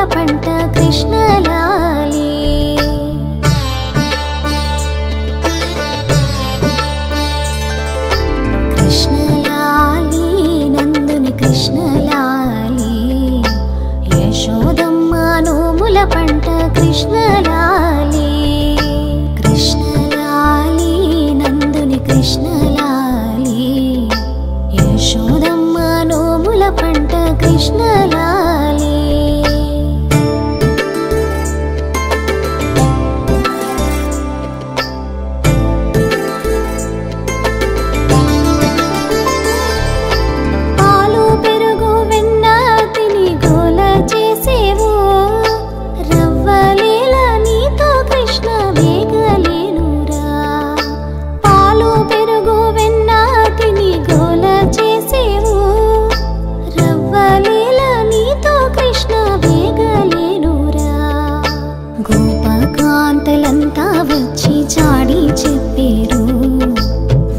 పంట కృష్ణలాలి కృష్ణలాలి నందుని కృష్ణలాలి యశోదమ్మ నోముల పంట కృష్ణలాలి కృష్ణలాలి నందుని కృష్ణలాలి యశోదమ్మ నోముల పంట కృష్ణలాలి పాలు పెరుగు వెన్న తిని గోల చేసేవు రవ్వలేల నీతో కృష్ణ వేగలేనురా పాలు పెరుగు వెన్న తిని గోల చేసేవు రవ్వలేల నీతో కృష్ణ వేగలేనురా గోపకాంతలంతా వచ్చి చాడి చెప్పేరు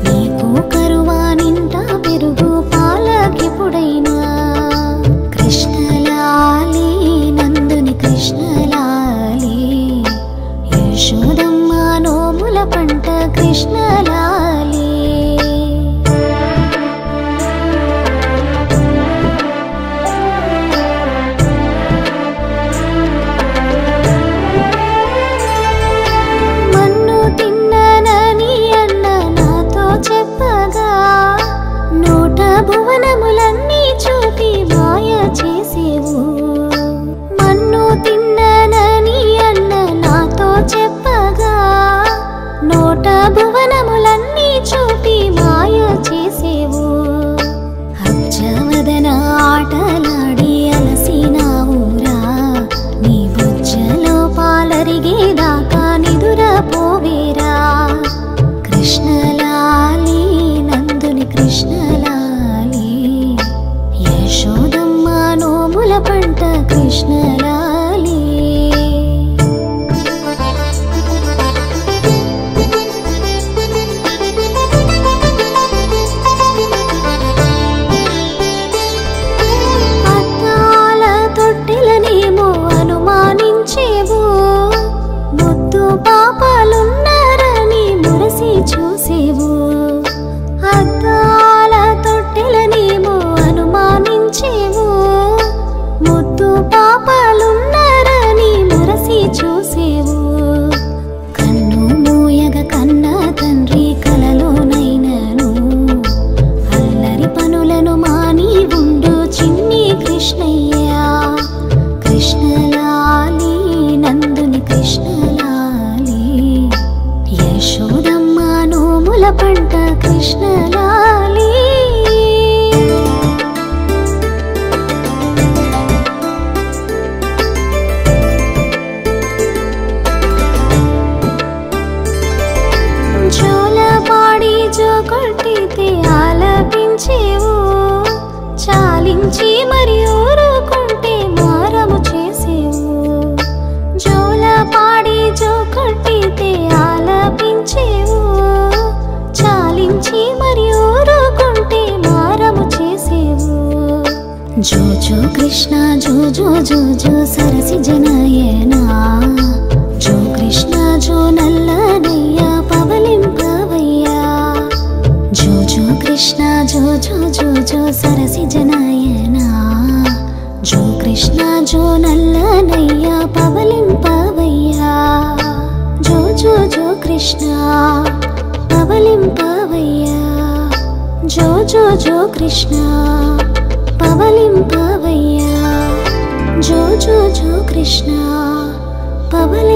నీకు కరువా నిండా పెరుగు పాలకెప్పుడైనా కృష్ణలాలి నందుని కృష్ణలాలి యశోదమ్మ నోముల పంట కృష్ణలాలి మన్ను తిన్ననని అన్న నాతో చెప్పగా నోట భువనములన్నీ చూపి మాయ చేసేవు మన్ను తిన్ననని అన్న నాతో చెప్పగా నోట భువనములన్నీ చూపి మాయ చేసేవు అబ్జవదన ఆటలాడి అలసినావురా నీ బుజ్జలో పాలరిగేదాకా నిదురపోవేరా కృష్ణలాలి నందుని కృష్ణలాలి యశోదమ్మ నోముల పంట కృష్ణలాలి అద్దాల తొట్టెలనేమో అనుమానించేవు ముద్దు పాపాలున్నారని మురసి చూసేవు అద్దాల తొట్టెలనేమో అనుమానించేవు ముద్దు పాపాలున్నారని మురసి చూసేవు కన్ను మూయగ కన్న తండ్రి కలలోనైనను అల్లరి పనులను మాని ఉండు చిన్ని కృష్ణయ్యా కృష్ణలాలి నందుని కృష్ణలాలి యశోదమ్మ నోముల పంట కృష్ణలాలి జోలపాడి జోకొట్టితే ఆలపించేవు చాలించి మరి ఊరుకుంటే మారము చేసేవు జోలపాడి జోకొట్టితే ఆలపించేవు చాలించి మరి ఊరుకుంటే మారము చేసేవు జో జో కృష్ణ జో జో జో జో సరసి జనయనా జో కృష్ణ జో నల్లనయ్య పవలింపవయ్యా జో జో కృష్ణ జో జో జో జో సరసి జనయనా జో కృష్ణ జో నల్లనయ్య పవలింపవయ్యా జో జో జో కృష్ణ పవలింపవయ్యా జో జో జో కృష్ణ పవలింపవయ్యా జో జో జో కృష్ణ పవలింపవయ్యా